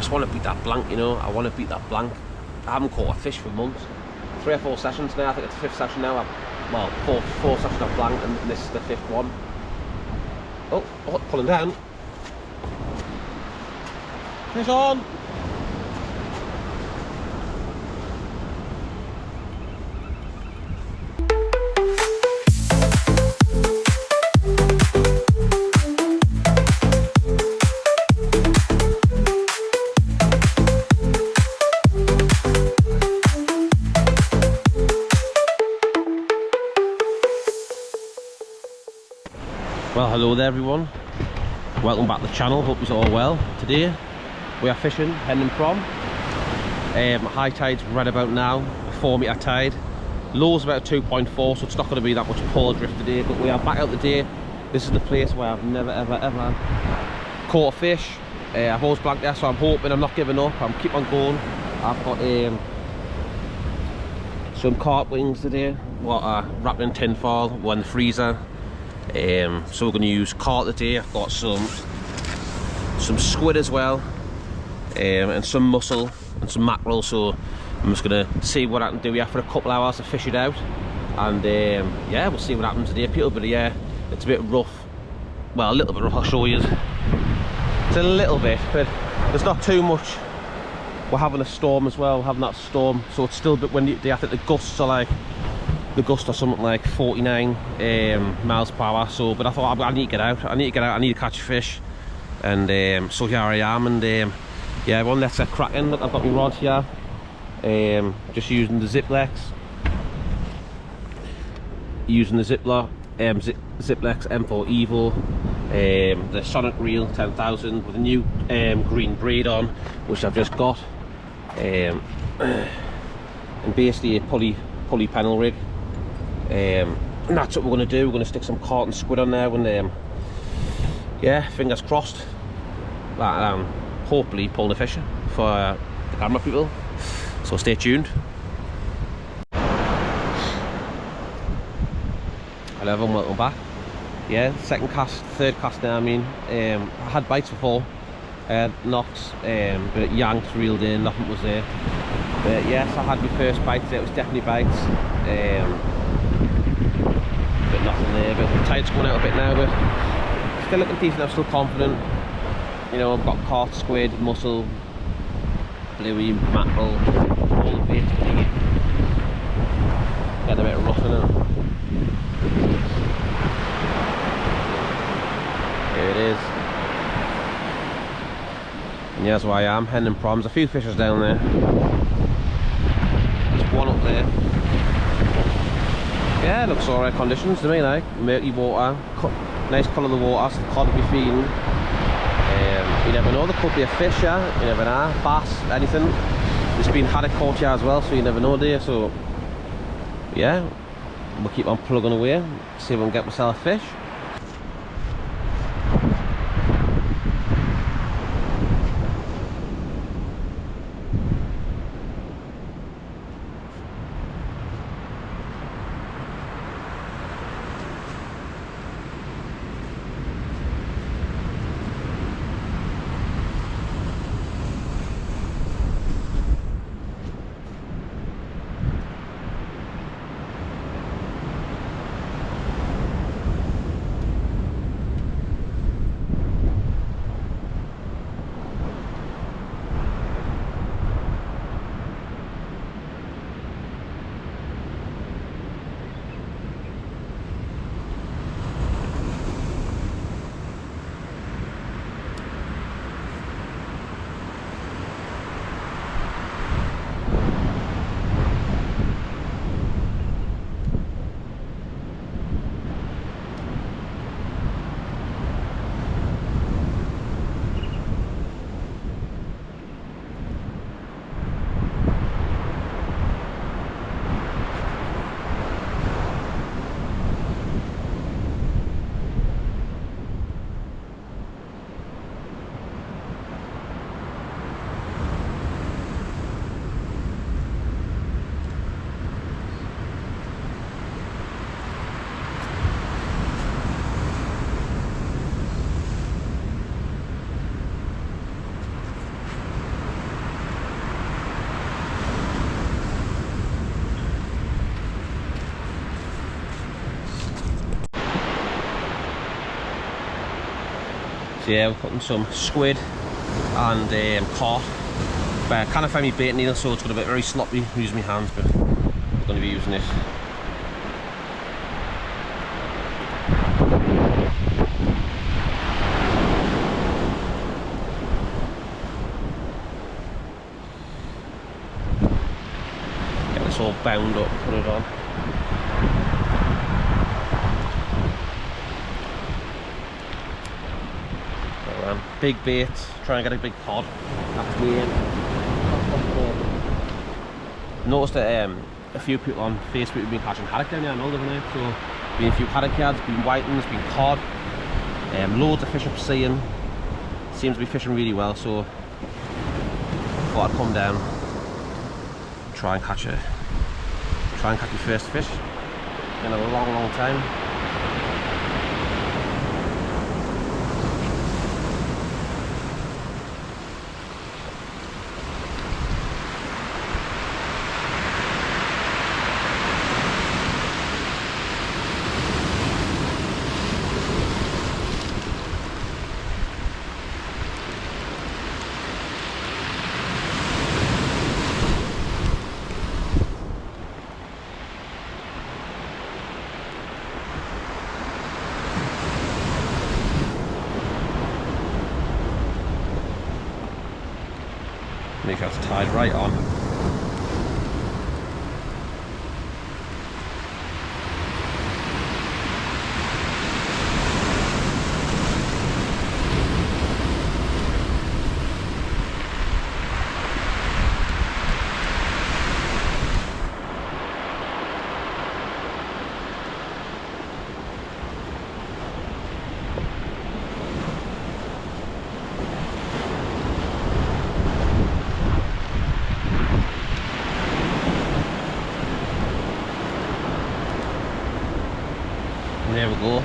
just want to beat that blank, you know. I want to beat that blank. I haven't caught a fish for months. 3 or 4 sessions now. I think it's the 5th session now. Well, four sessions of blank, and this is the 5th one. Oh, pulling down. Fish on. Well, hello there everyone, welcome back to the channel, hope you're all well. Today we are fishing Hendon prom. High tide's right about now, 4 metre tide, low's about 2.4, so it's not going to be that much pull drift today, but we are back out today. This is the place where I've never ever caught a fish. I've always blanked there, so I'm hoping I'm not giving up, I'm keep on going. I've got some carp wings today, what are wrapped in tin foil, one in the freezer. So we're going to use carp today. I've got some squid as well, and some mussel and some mackerel, so I'm just going to see what I can do here for a couple hours to fish it out, and yeah, we'll see what happens today. People, but yeah, it's a bit rough, well, a little bit rough. I'll show you, it's a little bit, but there's not too much. We're having a storm as well, we're having that storm, so it's still a bit windy today. I think the gusts are like, the gusts are something like 49 miles per hour, so, but I thought I need to get out, I need to catch a fish, and so here I am, and yeah, everyone, let's get cracking. Look, I've got my rod here, just using the Ziplex Ziplex M4 Evo, the Sonic Reel 10,000 with a new green braid on, which I've just got, and basically a pulley panel rig. And that's what we're going to do. We're going to stick some carp and squid on there when yeah, fingers crossed that hopefully pull the fish for the camera people, so stay tuned. Hello everyone, welcome back. Yeah, third cast now. I mean, I had bites before, knocks, but yanked, reeled in, nothing was there. But yes, I had my first bite today. It was definitely bites, but nothing there. But the tide's going out a bit now, but still looking decent. I'm still confident. You know, I've got carp, squid, mussel, bluey, mackerel, all the baits. Get a bit rough in it. Here it is. And here's where I am, Hendon proms. A few fishers down there. There's one up there. Yeah, looks alright conditions to me, like murky water, nice colour of the water, so the cod will be feeding. You never know, there could be a fish here, you never know, bass, anything. There's been haddock caught here as well, so you never know there. So yeah, we'll keep on plugging away, see if we can get myself a fish. So yeah, we're putting some squid and cod. But I can't find my bait needle, so it's going to be very sloppy using my hands, but we're going to be using this. Get this all bound up, put it on. Big bait, try and get a big cod. That's me in. Noticed that a few people on Facebook have been catching haddock down there, I know, haven't they? So, been a few haddock yards, been whitings, been cod, loads of fish up sea, and seems to be fishing really well. So, thought I'd come down, try and catch my first fish in a long time. Make sure it's tied right on. There we go.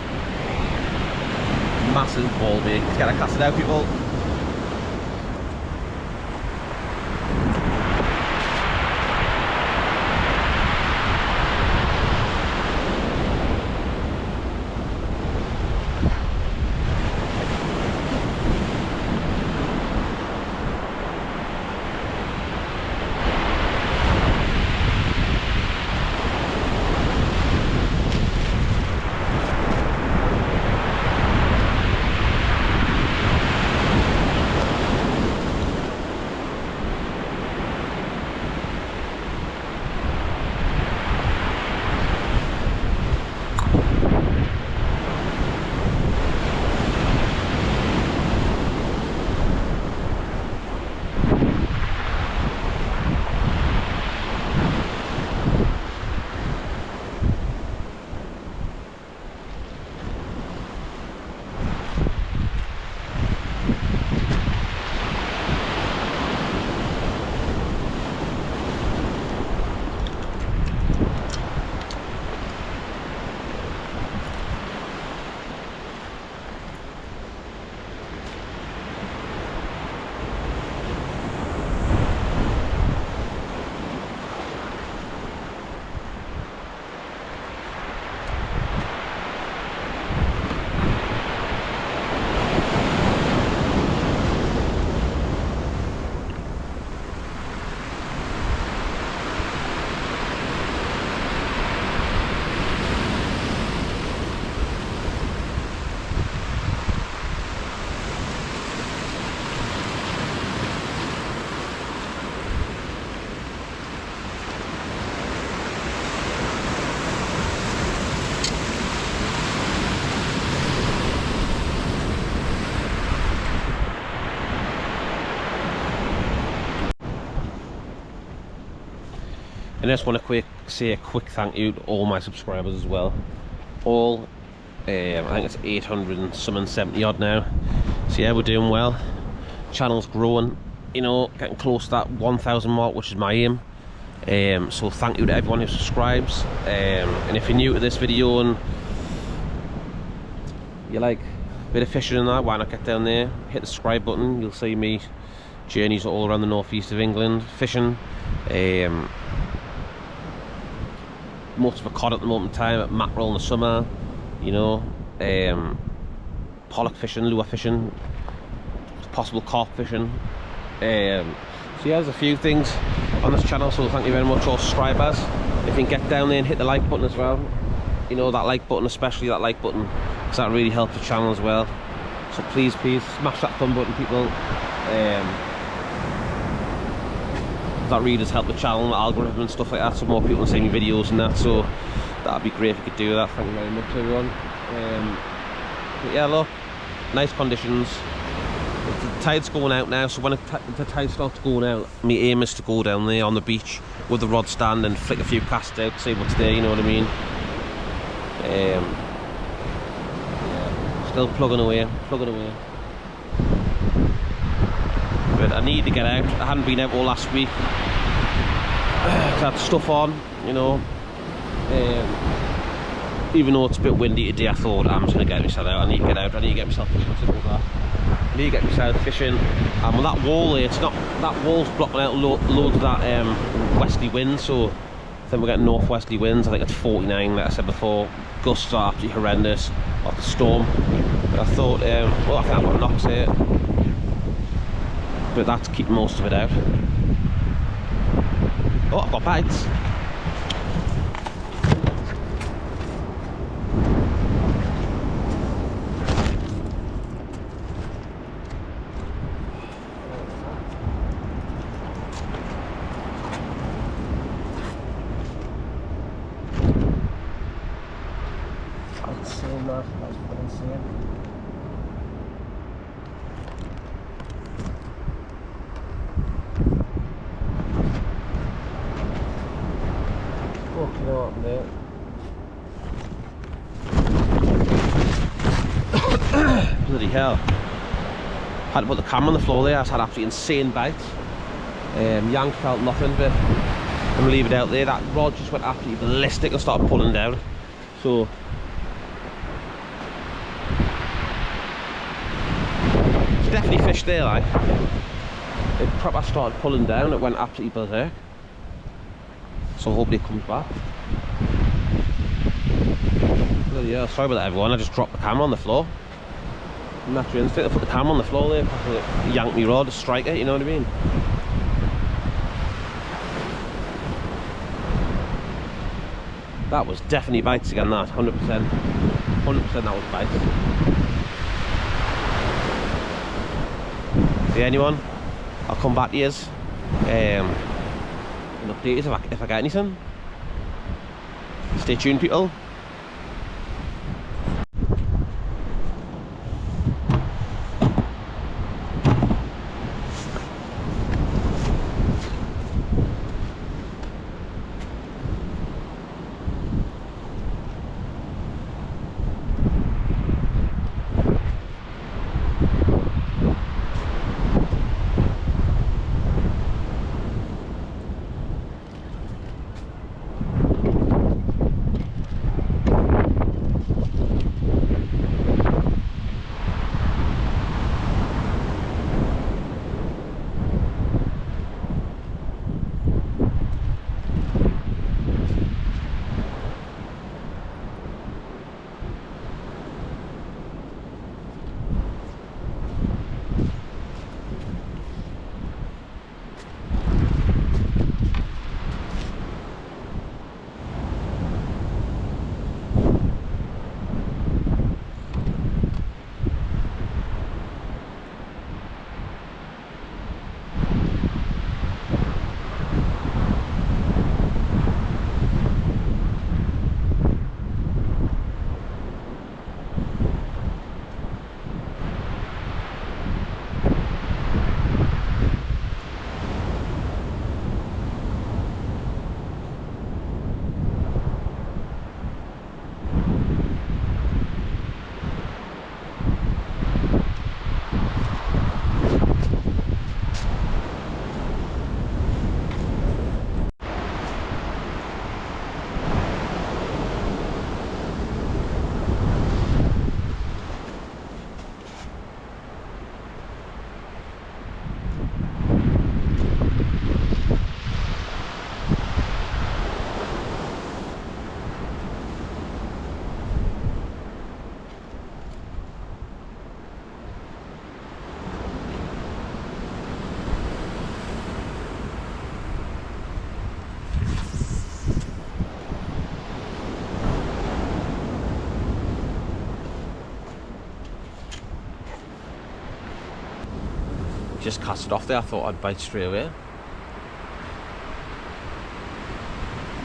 Massive ball bait. Let's get it casted out, people. And I just want to say a quick thank you to all my subscribers as well. All, I think it's 800 and some and 70 odd now. So yeah, we're doing well. Channel's growing, you know, getting close to that 1,000 mark, which is my aim. So thank you to everyone who subscribes. And if you're new to this video and you like a bit of fishing and that, why not get down there, hit the subscribe button. You'll see me journeys all around the northeast of England fishing. Most of a cod at the moment in time, mackerel in the summer, you know, pollock fishing, lure fishing, possible carp fishing. So yeah, there's a few things on this channel, so thank you very much all subscribers. If you can get down there and hit the like button as well, you know, that like button, especially that like button, because that really helps the channel as well. So please smash that thumb button, people. That really does help the channel, the algorithm and stuff like that, so more people can see me videos and that. So that'd be great if you could do that. Thank you very much, everyone. But yeah, look, nice conditions. The tide's going out now, so when the tide starts going out, my aim is to go down there on the beach with the rod stand and flick a few casts out, see what's there, you know what I mean. Yeah, still plugging away. But I need to get out. I hadn't been out all last week. I had stuff on, you know. Even though it's a bit windy today, I thought I'm just going to get myself out. I need to get out. I need to get myself fishing. Simple as that. I need to get myself fishing. Well, that wall there, it's not, that wall's blocking out loads of that westerly wind. So I think we're getting northwesterly winds. I think it's 49, like I said before. Gusts are absolutely horrendous of the storm. But I thought, well, I think I've got knocks here. But that's keeping most of it out. Oh, I've got bites. Bloody hell. Had to put the camera on the floor there. I had absolutely insane bites. Yank felt nothing, but I'm gonna leave it out there. That rod just went absolutely ballistic and started pulling down. So it's definitely fish there, like. It proper started pulling down, it went absolutely berserk. So hopefully it comes back. Yeah, sorry about that, everyone. I just dropped the camera on the floor. Natural instinct, I put the camera on the floor there, yank me rod to strike it, you know what I mean? That was definitely bites again, that, 100%. 100% that was bites. See anyone? I'll come back to yous. And update you if I get anything. Stay tuned, people. just cast it off there. I thought I'd bite straight away.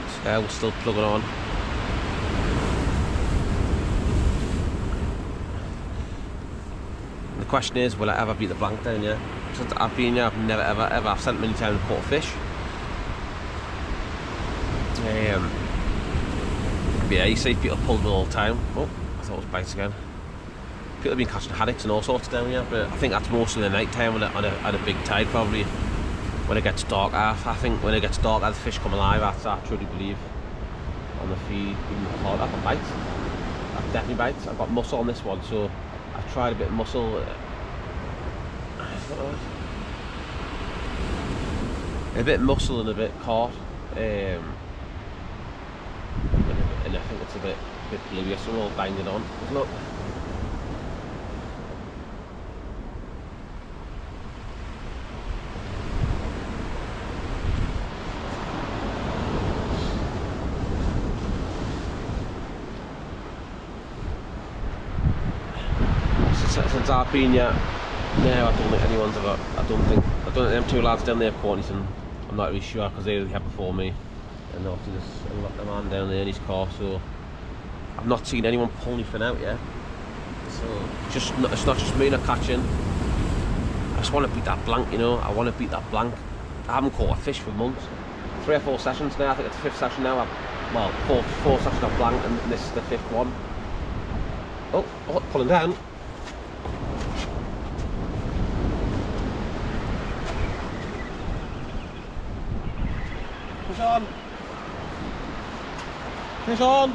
So yeah, we're still plugging on. The question is, will I ever beat the blank down here? Since I've been here, I've never ever, I've sent many times and caught a fish. But yeah, you see people pull them all the time. Oh, I thought it was bites again. People have been catching haddocks and all sorts down here, but I think that's mostly the night time on a big tide, probably. When it gets dark, I think when it gets dark, the fish come alive. I truly believe on the feed. I've got bites. I've definitely bites. I've got muscle on this one, so I've tried a bit of muscle. A bit muscle and a bit caught. And I think it's a bit bluey, so we're all banging on. Look. Since I've been here, no, I don't think anyone's ever. I don't think them two lads down there have caught anything. I'm not really sure because they had before me, and obviously there's a man down there in his car, so I've not seen anyone pull anything out yet. So it's not just me not catching. I just want to beat that blank, you know. I want to beat that blank. I haven't caught a fish for months. 3 or 4 sessions now. I think it's the 5th session now. Well, four sessions of blank, and this is the 5th one. Oh, pulling down. Fish on! Fish on!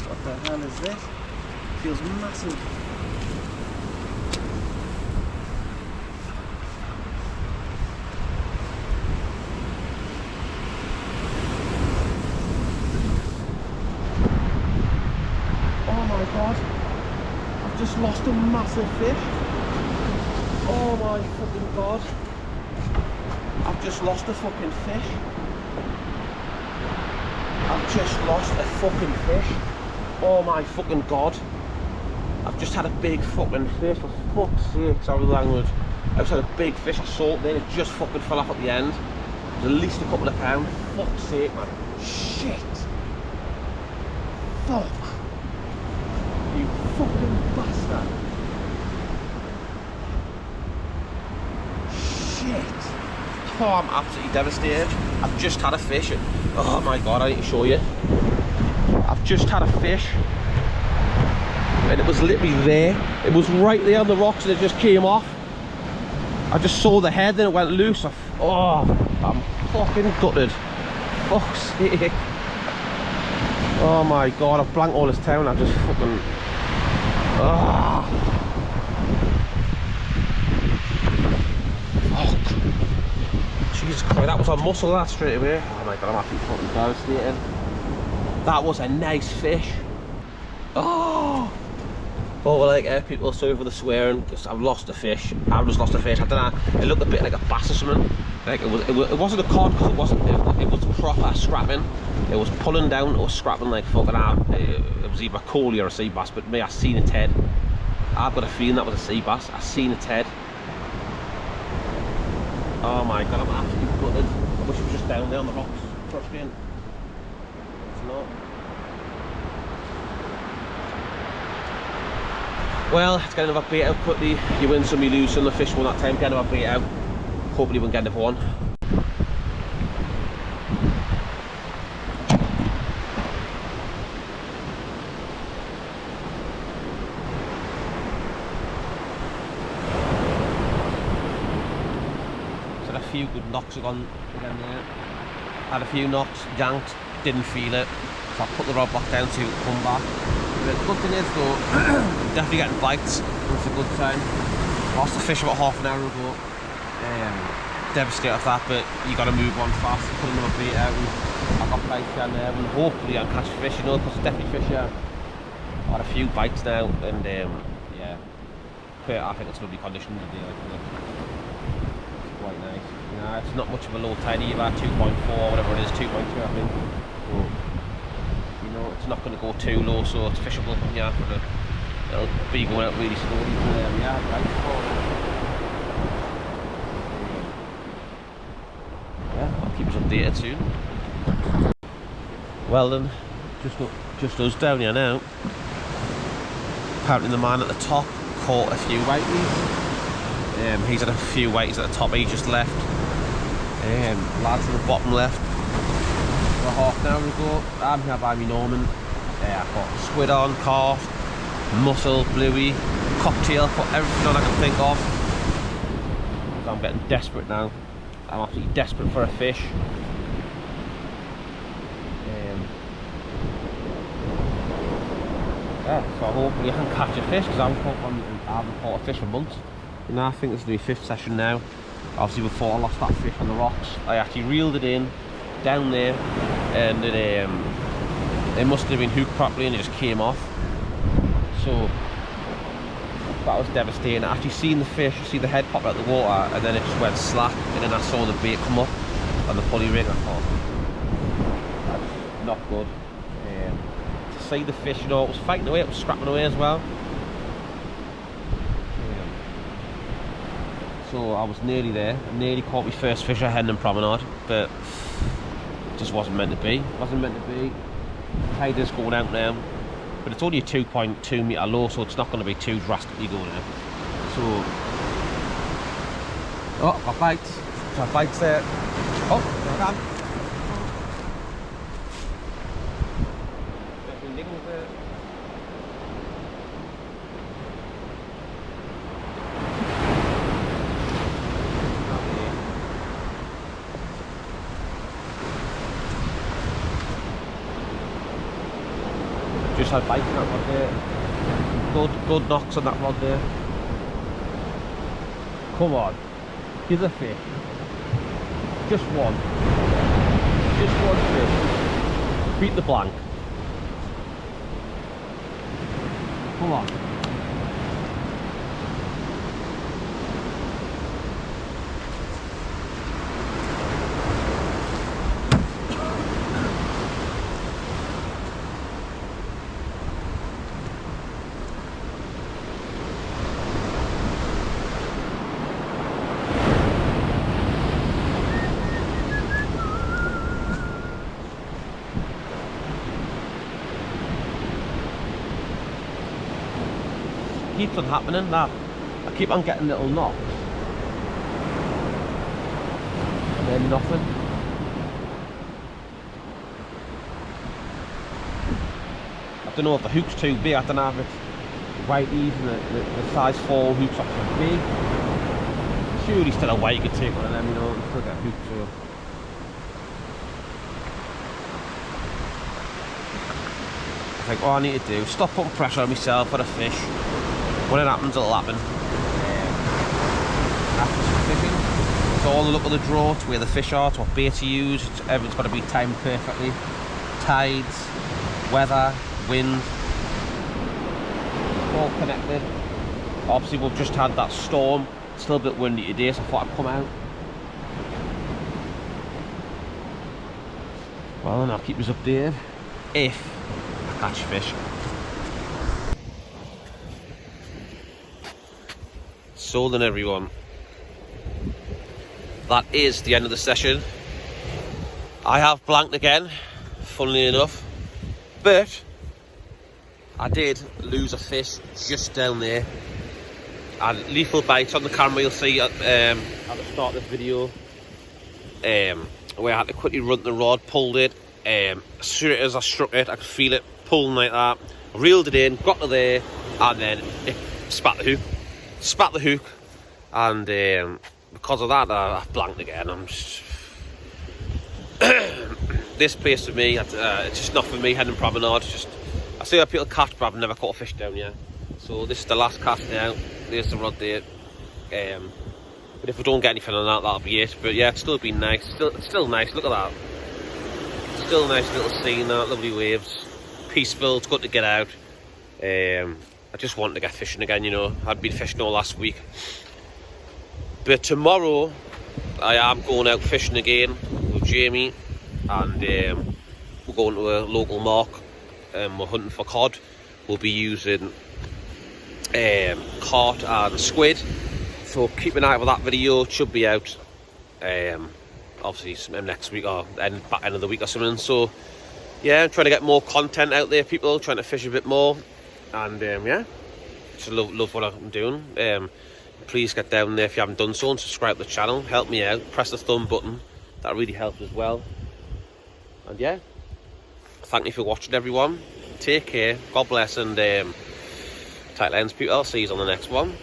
What the hell is this? Feels massive. Oh my god! I've just lost a massive fish. Oh my fucking god. I've just lost a fucking fish. I've just lost a fucking fish. Oh my fucking god. I've just had a big fucking fish, for fuck's sake, sorry the language. I've just had a big fish, I saw it then, it just fucking fell off at the end. It was at least a couple of pounds. Fuck's sake, man. Shit. Fuck. You fucking bastard. Shit. Oh, I'm absolutely devastated. I've just had a fish. Oh my god, I need to show you. I've just had a fish. And it was literally there. It was right there on the rocks and it just came off. I just saw the head and it went loose. Oh, I'm fucking gutted. Fuck's sake. Oh my god, I've blanked all this town. I just fucking... Fuck. Jesus Christ, that was a muscle that straight away. Oh my god, I'm absolutely fucking devastated. That was a nice fish. Oh! But like people sorry for the swearing, because I've lost a fish. I've just lost a fish. I don't know. It looked a bit like a bass or something. Like it wasn't a cod because it wasn't. It was proper scrapping. It was pulling down. It was scrapping like fucking out. It was either a collie or a sea bass. But me, I seen its head. I've got a feeling that was a sea bass. I seen its head. Oh my god, I'm absolutely gutted. I wish it was just down there on the rocks, frustrating. It's not. Well, it's getting another bait out quickly. You win some, you lose some. The fish won that time. Get another bait out. Hopefully we'll get another one. So a few good knocks have gone again there. Had a few knocks, yanked, didn't feel it. So I put the rod back down to come back. The good thing is though, definitely getting bites, it's a good sign. Lost the fish about half an hour ago. Devastated of that, but you got to move on fast, put another bait out, and I got bites down there, and hopefully I'll catch fish, you know, because it's definitely fish here. I had a few bites now, and yeah, I think it's lovely condition today. It's quite nice. You know, it's not much of a low tide either, 2.4, whatever it is, 2.2 I think. So, you know, it's not going to go too low, so it's fishable from here, but it'll be going out really slowly. Yeah, right. Yeah, I'll keep us updated soon. Well then, just us down here now. Apparently the man at the top caught a few whiteys. He's had a few whiteys at the top he just left. Lads at the bottom left. For half an hour ago, I'm here by me Norman. I've got squid on, carp, mussel, bluey, cocktail, put everything on I can think of. So I'm getting desperate now. I'm absolutely desperate for a fish. Yeah, so hopefully I can catch a fish, because I haven't caught a fish for months. You know, I think this is my 5th session now. Obviously before I lost that fish on the rocks, I actually reeled it in down there, and it must have been hooked properly and it just came off. So that was devastating. I actually seen the fish, see the head pop out the water, and then it just went slack, and then I saw the bait come up on the pulley rig. I thought, that's not good. To see the fish, you know, it was fighting away, it was scrapping away as well. So I was nearly there. I nearly caught my first fish at Hendon promenade, but it just wasn't meant to be. Wasn't meant to be. Tide is going out now, but it's only a 2.2 metre low, so it's not going to be too drastically going out. So, oh, got bites. Got bites there. Oh, there I am. Just had bites on that rod there. Good knocks on that rod there. Come on, give a fish. Just one. Just one fish. Beat the blank. Come on. Keeps on happening, that I keep on getting little knocks and then nothing. I don't know if the hook's too big. I don't know if it's whiteys and the size 4 hooks are too big. Surely still a way you could take one of them, you know, and still get hooked. So I think all I need to do is stop putting pressure on myself for a fish. When it happens, it'll happen. After some fishing, it's all the look of the draw, to where the fish are, to what bait to use. Everything's got to be timed perfectly. Tides, weather, wind, all connected. Obviously, we've just had that storm. It's still a bit windy today, so I thought I'd come out. Well, then I'll keep us updated if I catch fish. So then everyone, that is the end of the session. I have blanked again, funnily enough, but I did lose a fish just down there. And lethal bites on the camera, you'll see at the start of this video, where I had to quickly run the rod, pulled it. As soon as I struck it, I could feel it pulling like that. I reeled it in, got to there, and then it spat the hook. Spat the hook, and because of that I've blanked again. I'm just this place for me, it's just not for me. Hendon promenade, I see how people catch, but I've never caught a fish down here. So this is the last cast now. There's the rod there. But if we don't get anything on that, that'll be it. But yeah, it's still been nice. It's still nice. Look at that. Still a nice little scene. That lovely waves, peaceful. It's good to get out. I just wanted to get fishing again, you know. I'd been fishing all last week. But tomorrow, I am going out fishing again with Jamie. And we're going to a local mark we're hunting for cod. We'll be using cod and squid, so keep an eye out for that video. It should be out obviously sometime next week or back end of the week or something. So yeah, I'm trying to get more content out there, people, trying to fish a bit more, and yeah, just love what I'm doing. Please get down there if you haven't done so and subscribe to the channel, help me out, press the thumb button, that really helps as well. And yeah, thank you for watching, everyone. Take care, God bless, and tight lens, people. I'll see you on the next one.